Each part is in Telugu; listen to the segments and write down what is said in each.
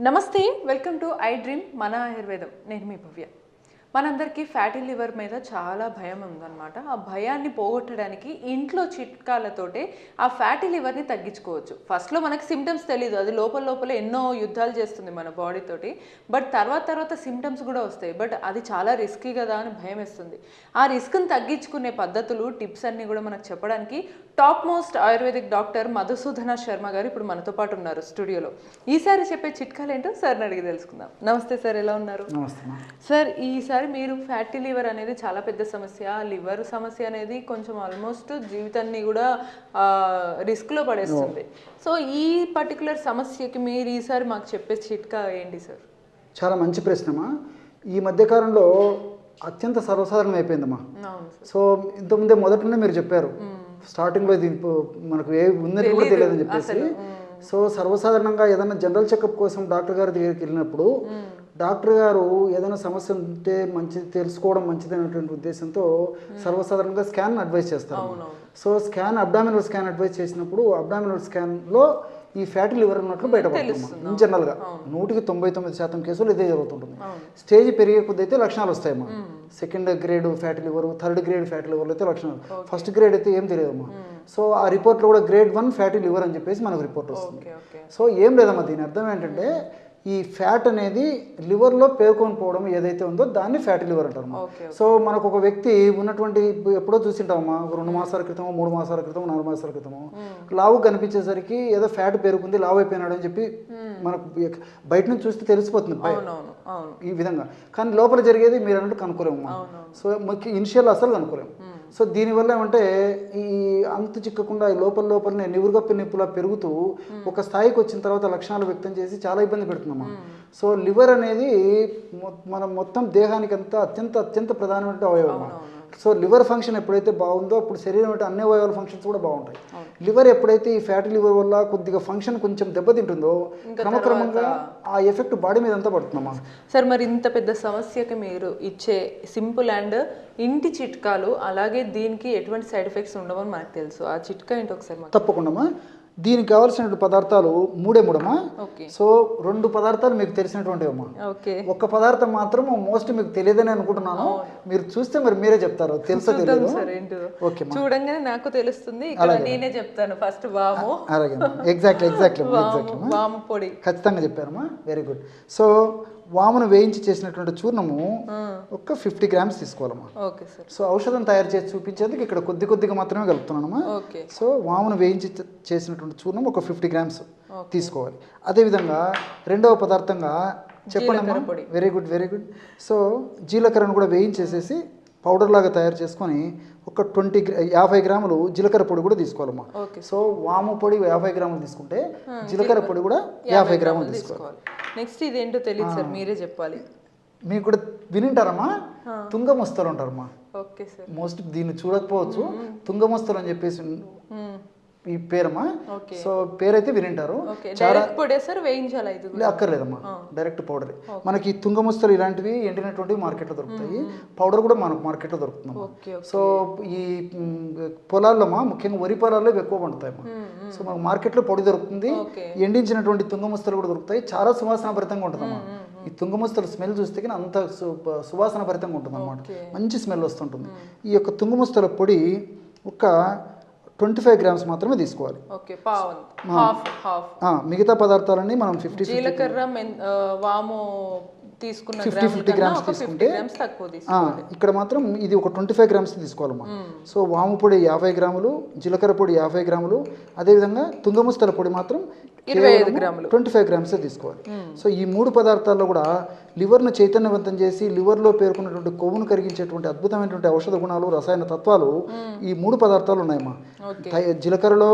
నమస్తే, వెల్కమ్ టు ఐ డ్రీమ్ మన ఆయుర్వేదం. నేను మీ భవ్య. మనందరికీ ఫ్యాటీ లివర్ మీద చాలా భయం ఉందన్నమాట. ఆ భయాన్ని పోగొట్టడానికి ఇంట్లో చిట్కాలతోటే ఆ ఫ్యాటీ లివర్ని తగ్గించుకోవచ్చు. ఫస్ట్లో మనకి సిమ్టమ్స్ తెలీదు, అది లోపల ఎన్నో యుద్ధాలు చేస్తుంది మన బాడీతోటి. బట్ తర్వాత సిమ్టమ్స్ కూడా వస్తాయి. బట్ అది చాలా రిస్కీ కదా అని భయం వేస్తుంది. ఆ రిస్క్ని తగ్గించుకునే పద్ధతులు, టిప్స్ అన్నీ కూడా మనకు చెప్పడానికి top most ayurvedic doctor Madhusudana Sharma గారు ఇప్పుడు మనతో పాటు ఉన్నారు స్టూడియోలో. ఈసారి చెప్పే చిట్కాలు ఏంటో సార్ని అడిగి తెలుసుకుందాం. నమస్తే సార్, ఎలా ఉన్నారు? సార్, ఈసారి మీరు ఫ్యాటీ లివర్ అనేది చాలా పెద్ద సమస్య. లివర్ సమస్య అనేది కొంచెం ఆల్మోస్ట్ జీవితాన్ని కూడా రిస్క్లో పడేస్తుంది. సో ఈ పర్టికులర్ సమస్యకి మీరు ఈసారి మాకు చెప్పే చిట్కా ఏంటి సార్? చాలా మంచి ప్రశ్నమా. ఈ మధ్యకాలంలో అత్యంత సర్వసాధారణం అయిపోయిందమ్మా. సో ఇంతకుముందే మొదటనే మీరు చెప్పారు, స్టార్టింగ్లో ఇది మనకు ఏ ఉందని కూడా తెలియదని చెప్పేసి. సో సర్వసాధారణంగా ఏదైనా జనరల్ చెకప్ కోసం డాక్టర్ గారి దగ్గరికి వెళ్ళినప్పుడు డాక్టర్ గారు ఏదైనా సమస్య ఉంటే మంచిది తెలుసుకోవడం మంచిదనేటువంటి ఉద్దేశంతో సర్వసాధారణంగా స్కాన్ అడ్వైస్ చేస్తారు. సో అబ్డామినల్ స్కాన్ అడ్వైస్ చేసినప్పుడు అబ్డామినల్ స్కాన్లో ఈ ఫ్యాటీ లివర్ ఉన్నట్లు బయటపడుతుంది. జనరల్గా 99% కేసులు ఇదే జరుగుతుంటుంది. స్టేజ్ పెరిగే కొద్ది అయితే లక్షణాలు వస్తాయమ్మా. Second grade fatty liver, third grade fatty లివర్లో అయితే లక్షణాలు, ఫస్ట్ గ్రేడ్ అయితే ఏం తెలియదమ్మా. సో ఆ రిపోర్ట్లో కూడా గ్రేడ్ 1 ఫ్యాటీ లివర్ అని చెప్పేసి మనకు రిపోర్ట్ వస్తుంది. సో ఏం లేదమ్మా, దీని అర్థం ఏంటంటే ఈ ఫ్యాట్ అనేది లివర్లో పేర్కొని పోవడం ఏదైతే ఉందో దాన్ని ఫ్యాటీ లివర్ అంటారు. సో మనకు ఒక వ్యక్తి ఉన్నటువంటి ఎప్పుడో చూసింటామమ్మా, ఒక 2 మాసాల క్రితమో 3 మాసాల క్రితమో 4 మాసాల క్రితమో లావు కనిపించేసరికి ఏదో ఫ్యాట్ పేరుకుంది, లావు అయిపోయినాడు అని చెప్పి మనకు బయట నుంచి చూస్తే తెలిసిపోతుంది ఈ విధంగా. కానీ లోపల జరిగేది మీరు అన్నట్టు కనుక్కోలేమమ్మా. సో మనకి ఇనిషియల్ అసలు కనుక్కోలేము. సో దీనివల్ల ఏమంటే ఈ అంతు చిక్కకుండా లోపలనే నివురుగప్పి నిప్పులా పెరుగుతూ ఒక స్థాయికి వచ్చిన తర్వాత లక్షణాలు వ్యక్తం చేసి చాలా ఇబ్బంది పెడుతున్నామా. సో లివర్ అనేది మనం మొత్తం దేహానికి అంతా అత్యంత ప్రధానమైన అవయవం. సో లివర్ ఫంక్షన్ ఎప్పుడైతే బాగుందో అప్పుడు శరీరం అంటే అన్ని అవయవాల ఫంక్షన్స్ కూడా బాగుంటాయి. లివర్ ఎప్పుడైతే ఈ ఫ్యాటీ లివర్ వల్ల కొద్దిగా ఫంక్షన్ కొంచెం దెబ్బతింటుందో క్రమక్రమంగా ఆ ఎఫెక్ట్ బాడీ మీద అంతా పడుతుందమ్మా. సార్, మరి ఇంత పెద్ద సమస్యకి మీరు ఇచ్చే సింపుల్ అండ్ ఇంటి చిట్కాలు, అలాగే దీనికి ఎటువంటి సైడ్ ఎఫెక్ట్స్ ఉండవని మనకు తెలుసు, ఆ చిట్కా ఏంటి ఒకసారి? తప్పకుండా. దీనికి కావాల్సిన పదార్థాలు మూడేమా. సో 2 పదార్థాలు మీకు తెలిసినటువంటివమ్మా. ఒక పదార్థం మాత్రం మోస్ట్ మీకు తెలియదని అనుకుంటున్నాను. మీరు చూస్తే మరి మీరే చెప్తారు, తెలుసో తెలియదు. ఓకే, చూడంగానే నాకు తెలుస్తుంది, నేనే చెప్తాను ఫస్ట్. వాము. అలాగే, ఎగ్జాక్ట్లీ వాము పొడి ఖచ్చితంగా చెప్పారమ్మా. Very good. సో వామును వేయించి చేసినటువంటి చూర్ణము ఒక 50 గ్రామ్స్ తీసుకోవాలమ్మా. సో ఔషధం తయారు చేసి చూపించేందుకు ఇక్కడ కొద్దిగా మాత్రమే కలుపుతున్నానమ్మా. సో వామును వేయించి చేసినటువంటి చూర్ణం ఒక 50 గ్రామ్స్ తీసుకోవాలి. అదేవిధంగా రెండవ పదార్థంగా చెప్పండి. Very good. సో జీలకర్రను కూడా వేయించేసేసి పౌడర్ లాగా తయారు చేసుకొని ఒక 50 గ్రాములు జీలకర్ర పొడి కూడా తీసుకోవాలమ్మా. సో వాము పొడి 50 గ్రాములు తీసుకుంటే జీలకర్ర పొడి కూడా 50 గ్రాములు తీసుకోవాలి. నెక్స్ట్ ఇదేంటో తెలియదు సార్, మీరే చెప్పాలి. మీకు కూడా వినింటారమ్మా, తుంగమొస్తలు అంటారమ్మా. Okay sir. మోస్ట్ దీన్ని చూడకపోవచ్చు, తుంగమొస్తలు అని చెప్పేసి ఈ పేరమ్మా. సో పేరైతే వినింటారు. అక్కర్లేదమ్మా, డైరెక్ట్ పౌడర్. మనకి తుంగముస్తలు ఇలాంటివి ఎండినటువంటివి మార్కెట్లో దొరుకుతాయి, పౌడర్ కూడా మనకు మార్కెట్లో దొరుకుతుందమ్మా. సో ఈ పొలాల్లో ముఖ్యంగా వరి పొలాల్లో ఎక్కువ పండుతాయమ్మా. సో మనకు మార్కెట్లో పొడి దొరుకుతుంది, ఎండించినటువంటి తుంగముస్తలు కూడా దొరుకుతాయి. చాలా సువాసన భరితంగా ఉంటుందమ్మా. ఈ తుంగముస్తలు స్మెల్ చూస్తే కానీ అంత సువాసన భరితంగా ఉంటుంది అన్నమాట, మంచి స్మెల్ వస్తుంటుంది. ఈ యొక్క తుంగముస్తల పొడి ఒక 25 గ్రామ్స్ మాత్రమే తీసుకోవాలి. మిగతా పదార్థాలన్నీ మనం 50 గ్రామ్స్ తీసుకుంటే ఇక్కడ మాత్రం ఇది ఒక 25 గ్రామ్స్ తీసుకోవాలమ్మా. సో వాము పొడి 50 గ్రాములు, జీలకర్ర పొడి 50 గ్రాములు, అదేవిధంగా తుంగముస్తల పొడి మాత్రం 25 గ్రామ్స్ తీసుకోవాలి. సో ఈ 3 పదార్థాల్లో కూడా లివర్ను చైతన్యవంతం చేసి లివర్లో పేర్కొన్నటువంటి కొవ్వును కరిగించేటువంటి అద్భుతమైనటువంటి ఔషధ గుణాలు, రసాయన తత్వాలు ఈ 3 పదార్థాలు ఉన్నాయమ్మా. జీలకర్రలో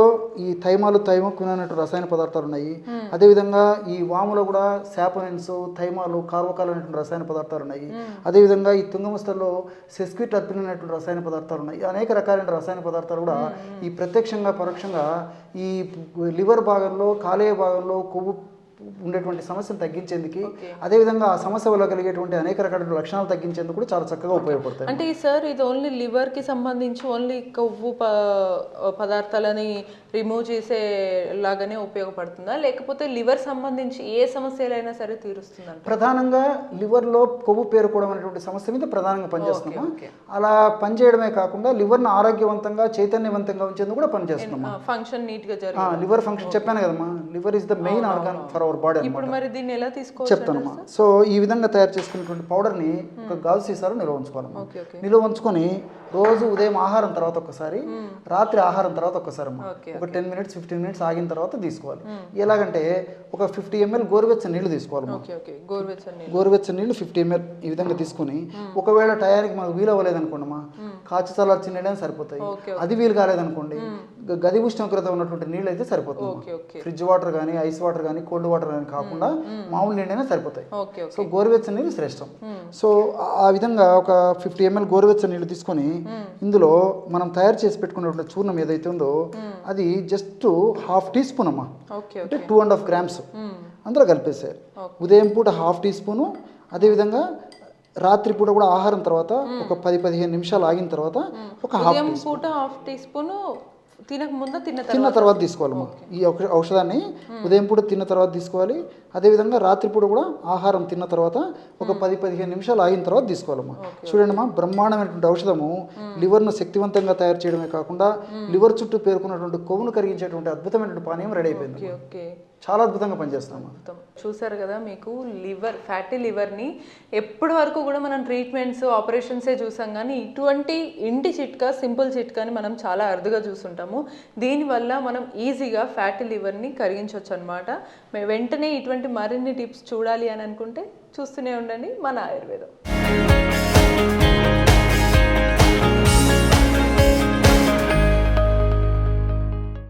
ఈ థైమోక్వినైనటువంటి రసాయన పదార్థాలు ఉన్నాయి. అదేవిధంగా ఈ వాములో కూడా శాపోనిన్స్, థైమాలు, కార్బోకాల్ అనేటువంటి రసాయన పదార్థాలు ఉన్నాయి. అదేవిధంగా ఈ తుంగముస్తల్లో సెస్క్విటర్పిన్ అనేటువంటి రసాయన పదార్థాలు ఉన్నాయి. అనేక రకాలైన రసాయన పదార్థాలు కూడా ఈ ప్రత్యక్షంగా పరోక్షంగా ఈ లివర్ భాగంలో, కాలేయ భాగంలో కొవ్వు ఉండేటువంటి సమస్యను తగ్గించేందుకు, అదేవిధంగా ఆ సమస్య వల్ల కలిగేటువంటి అనేక రకాల లక్షణాలు తగ్గించేందుకు కూడా చాలా చక్కగా ఉపయోగపడతాయి. అంటే సార్ ఇది ఓన్లీ లివర్కి సంబంధించి ఓన్లీ కొవ్వు పదార్థాలని రిమూవ్ చేసే లాగానే ఉపయోగపడుతుందా, లేకపోతే లివర్ సంబంధించి ఏ సమస్యలైనా సరే తీరుస్తుందంట? ప్రధానంగా లివర్లో కొవ్వు పేరుకోవడం అనేటువంటి సమస్య మీద ప్రధానంగా పనిచేస్తున్నామా. అలా పనిచేయడమే కాకుండా లివర్ను ఆరోగ్యవంతంగా చైతన్యవంతంగా ఉంచేందుకు కూడా పనిచేస్తున్నామా. ఫంక్షన్ నీట్ గా జరుగుతుంది. లివర్ ఫంక్షన్ చెప్పాను కదమ్మా, liver is the main organ for our body. ఇప్పుడు మరి దీన్ని ఎలా తీసుకోవచ్చు చెప్తానమ్మా. సో ఈ విధంగా తయారు చేసుకున్నటువంటి పౌడర్ని ఒక గాజు సీసాలో నిల్వ ఉంచుకోవాలమ్మా. నిల్వ ఉంచుకొని రోజు ఉదయం ఆహారం తర్వాత ఒక్కసారి, రాత్రి ఆహారం తర్వాత ఒక్కసారి అమ్మా, ఒక 10 minutes 15 minutes ఆగిన తర్వాత తీసుకోవాలి. ఎలాగంటే ఒక 50 ml గోరువెచ్చని నీళ్లు తీసుకోవాలమ్మా. గోరువెచ్చని నీళ్లు 50 ml ఈ విధంగా తీసుకుని, ఒకవేళ టయానికి మనకు వీలు అవ్వలేదు అనుకోండమ్మా, కాచి చల్లార్చిన నీళ్ళని సరిపోతాయి. అది వీలు కాలేదనుకోండి, గది ఉష్ణోగ్రత ఉన్నటువంటి నీళ్ళు అయితే సరిపోతుంది. ఫ్రిడ్జ్ వాటర్ కానీ, ఐస్ వాటర్ కానీ, కోల్డ్ వాటర్ కానీ కాకుండా మామూలు నీళ్ళైనా సరిపోతాయి. సో గోరువెచ్చని నీళ్ళు శ్రేష్టం. సో ఆ విధంగా ఒక 50 ml గోరువెచ్చని నీళ్ళు తీసుకొని, ఇందులో మనం తయారు చేసి పెట్టుకున్నటువంటి చూర్ణం ఏదైతే ఉందో అది జస్ట్ 1/2 teaspoon అమ్మా, అంటే 2.5 grams అందులో కలిపేసారు. ఉదయం పూట 1/2 teaspoon, అదేవిధంగా రాత్రి పూట కూడా ఆహారం తర్వాత ఒక 10-15 నిమిషాలు ఆగిన తర్వాత ఒక 1/2 teaspoon తిన్న తర్వాత తీసుకోవాలమ్మా. ఈ ఔషధాన్ని ఉదయం పూట తిన్న తర్వాత తీసుకోవాలి. అదేవిధంగా రాత్రి పూట కూడా ఆహారం తిన్న తర్వాత ఒక 10-15 నిమిషాలు ఆగిన తర్వాత తీసుకోవాలమ్మా. చూడండిమ్మా, బ్రహ్మాండమైనటువంటి ఔషధము లివర్ను శక్తివంతంగా తయారు చేయడమే కాకుండా లివర్ చుట్టూ పేర్కొన్నటువంటి కొవ్వును కరిగించేటువంటి అద్భుతమైనటువంటి పానీయం రెడీ అయిపోయింది. చాలా అద్భుతంగా పనిచేస్తాము. చూసారు కదా, మీకు లివర్, ఫ్యాటీ లివర్ని ఎప్పటి వరకు కూడా మనం ట్రీట్మెంట్స్, ఆపరేషన్సే చూసాం, కానీ ఇటువంటి ఇంటి చిట్కా, సింపుల్ చిట్కాని మనం చాలా అరుదుగా చూస్తుంటాము. దీనివల్ల మనం ఈజీగా ఫ్యాటీ లివర్ని కరిగించవచ్చు అనమాట. వెంటనే ఇటువంటి మరిన్ని టిప్స్ చూడాలి అని అనుకుంటే చూస్తూనే ఉండండి మన ఆయుర్వేదం.